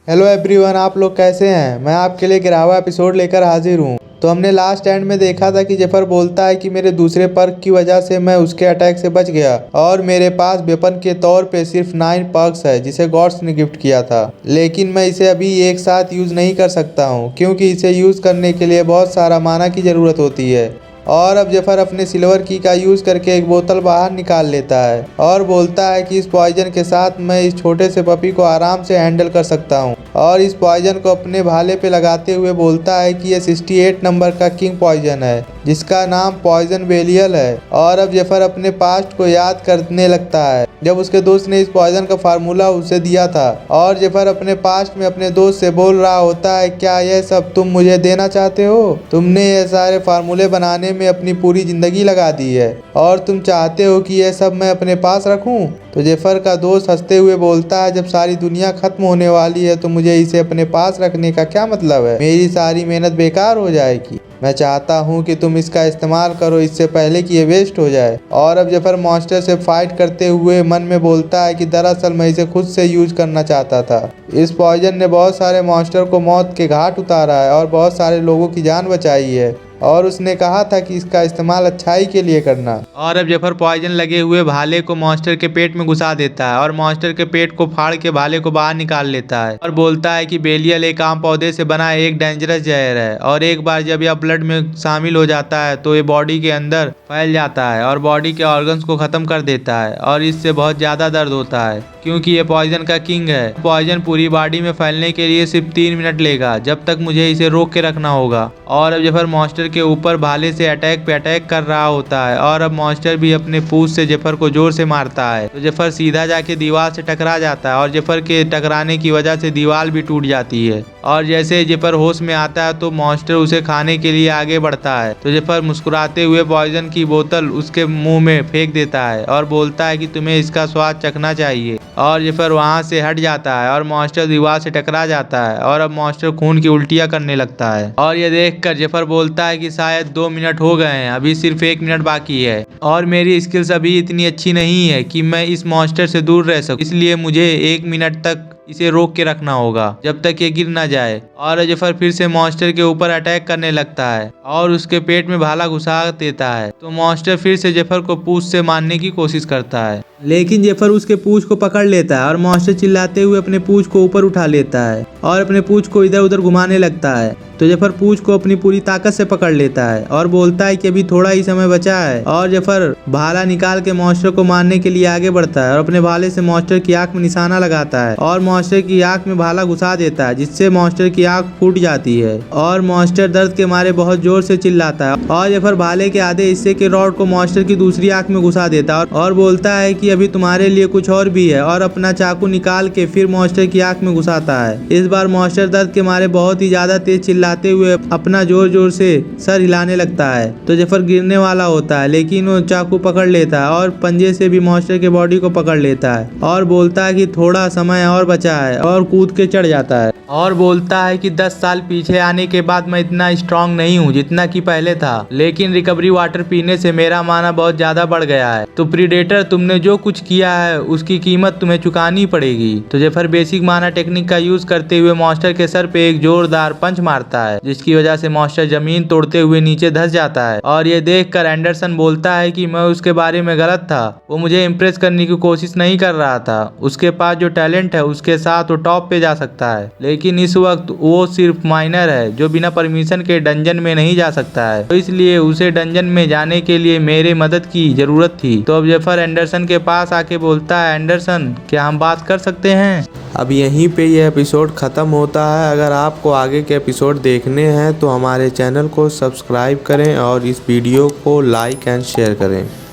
Hello everyone, आप लोग कैसे हैं। मैं आपके लिए 11वां एपिसोड लेकर हाजिर हूँ। तो हमने लास्ट एंड में देखा था कि जेफर बोलता है कि मेरे दूसरे पर्क की वजह से मैं उसके अटैक से बच गया और मेरे पास वेपन के तौर पे सिर्फ 9 पर्क्स है जिसे गॉड्स ने गिफ्ट किया था, लेकिन मैं इसे अभी एक साथ यूज नहीं कर सकता हूँ क्योंकि इसे यूज करने के लिए बहुत सारा माना की जरूरत होती है। और अब जेफर अपने सिल्वर की का यूज करके एक बोतल बाहर निकाल लेता है और बोलता है कि इस पॉइजन के साथ मैं इस छोटे से पपी को आराम से हैंडल कर सकता हूँ, और इस पॉइजन को अपने भाले पे लगाते हुए बोलता है कि ये 68 नंबर का किंग पॉइजन है जिसका नाम पॉइजन बेलियल है। और अब जेफर अपने पास्ट को याद करने लगता है जब उसके दोस्त ने इस पॉइजन का फार्मूला उसे दिया था, और जेफर अपने पास्ट में अपने दोस्त से बोल रहा होता है, क्या यह सब तुम मुझे देना चाहते हो? तुमने ये सारे फार्मूले बनाने में अपनी पूरी जिंदगी लगा दी है और तुम चाहते हो कि यह सब मैं अपने पास रखूं? तो जेफर का दोस्त हंसते हुए बोलता है, जब सारी दुनिया खत्म होने वाली है तो मुझे इसे अपने पास रखने का क्या मतलब है? मेरी सारी मेहनत बेकार हो जाएगी। मैं चाहता हूं कि तुम इसका इस्तेमाल करो इससे पहले कि ये वेस्ट हो जाए। और अब जेफर मॉन्स्टर से फाइट करते हुए मन में बोलता है कि दरअसल मैं इसे खुद से यूज करना चाहता था। इस पॉइजन ने बहुत सारे मॉन्स्टर को मौत के घाट उतारा है और बहुत सारे लोगों की जान बचाई है, और उसने कहा था कि इसका इस्तेमाल अच्छाई के लिए करना। और अब जेफर पॉइजन लगे हुए भाले को मॉन्स्टर के पेट में घुसा देता है और मॉन्स्टर के पेट को फाड़ के भाले को बाहर निकाल लेता है और बोलता है कि बेलियल एक आम पौधे से बना एक डेंजरस जहर है, और एक बार जब यह ब्लड में शामिल हो जाता है तो ये बॉडी के अंदर फैल जाता है और बॉडी के ऑर्गन्स को खत्म कर देता है, और इससे बहुत ज्यादा दर्द होता है क्योंकि ये पॉइजन का किंग है। पॉइजन पूरी बॉडी में फैलने के लिए सिर्फ 3 मिनट लेगा, जब तक मुझे इसे रोक के रखना होगा। और अब जेफर मॉन्स्टर के ऊपर भाले से अटैक पे अटैक कर रहा होता है, और अब मॉन्स्टर भी अपने पूंछ से जेफर को जोर से मारता है तो जेफर सीधा जाके दीवार से टकरा जाता है और जेफर के टकराने की वजह से दीवार भी टूट जाती है। और जैसे जेफर होश में आता है तो मॉन्स्टर उसे खाने के लिए आगे बढ़ता है तो जेफर मुस्कुराते हुए पॉइजन की बोतल उसके मुंह में फेंक देता है और बोलता है कि तुम्हें इसका स्वाद चखना चाहिए। और जेफर वहां से हट जाता है और मॉन्स्टर दीवार से टकरा जाता है, और अब मॉन्स्टर खून की उल्टियां करने लगता है। और ये देखकर जेफर बोलता है कि शायद 2 मिनट हो गए हैं, अभी सिर्फ 1 मिनट बाकी है और मेरी स्किल्स अभी इतनी अच्छी नहीं है कि मैं इस मॉन्स्टर से दूर रह सकूं, इसलिए मुझे 1 मिनट तक इसे रोक के रखना होगा जब तक ये गिर ना जाए। और जेफर फिर से मॉन्स्टर के ऊपर अटैक करने लगता है और उसके पेट में भाला घुसा देता है तो मॉन्स्टर फिर से जेफर को पूंछ से मारने की कोशिश करता है, लेकिन जेफर उसके पूंछ को पकड़ लेता है और मॉन्स्टर चिल्लाते हुए अपने पूंछ को ऊपर उठा लेता है और अपने पूंछ को इधर उधर घुमाने लगता है तो जेफर पूंछ को अपनी पूरी ताकत से पकड़ लेता है और बोलता है कि अभी थोड़ा ही समय बचा है। और जेफर भाला निकाल के मॉन्स्टर को मारने के लिए आगे बढ़ता है और अपने भाले से मॉन्स्टर की आंख में निशाना लगाता है और मॉन्स्टर की आंख में भाला घुसा देता है जिससे मॉन्स्टर की आंख फूट जाती है और मॉन्स्टर दर्द के मारे बहुत जोर से चिल्लाता है। और जेफर भाले के आधे हिस्से के रॉड को मॉन्स्टर की दूसरी आंख में घुसा देता है और बोलता है कि अभी तुम्हारे लिए कुछ और भी है, और अपना चाकू निकाल के फिर मॉन्स्टर की आंख में घुसाता है। इस बार मॉन्स्टर दर्द के मारे बहुत ही ज्यादा तेज चिल्लाते हुए अपना जोर जोर से सर हिलाने लगता है तो जेफर गिरने वाला होता है, लेकिन वो चाकू पकड़ लेता है और पंजे से भी मॉन्स्टर के बॉडी को पकड़ लेता है और बोलता है कि थोड़ा समय और बचा है, और कूद के चढ़ जाता है और बोलता है कि 10 साल पीछे आने के बाद मैं इतना स्ट्रांग नहीं हूँ जितना कि पहले था, लेकिन रिकवरी वाटर पीने से मेरा माना बहुत ज्यादा बढ़ गया है। तो प्रीडेटर, तुमने जो कुछ किया है उसकी कीमत तुम्हें चुकानी पड़ेगी। तो जेफर बेसिक माना टेक्निक का यूज करते हुए मॉन्स्टर के सर पे एक जोरदार पंच मारता है जिसकी वजह से मॉन्स्टर जमीन तोड़ते हुए नीचे धंस जाता है। और ये देखकर एंडरसन बोलता है कि मैं उसके बारे में गलत था, वो मुझे इम्प्रेस करने की कोशिश नहीं कर रहा था, उसके पास जो टैलेंट है उसके साथ वो टॉप पे जा सकता है, लेकिन इस वक्त वो सिर्फ माइनर है जो बिना परमिशन के डंजन में नहीं जा सकता है, तो इसलिए उसे डंजन में जाने के लिए मेरे मदद की जरूरत थी। तो अब जेफर एंडरसन के पास आके बोलता है, एंडरसन क्या हम बात कर सकते हैं? अब यहीं पे ये एपिसोड ख़त्म होता है। अगर आपको आगे के एपिसोड देखने हैं तो हमारे चैनल को सब्सक्राइब करें और इस वीडियो को लाइक एंड शेयर करें।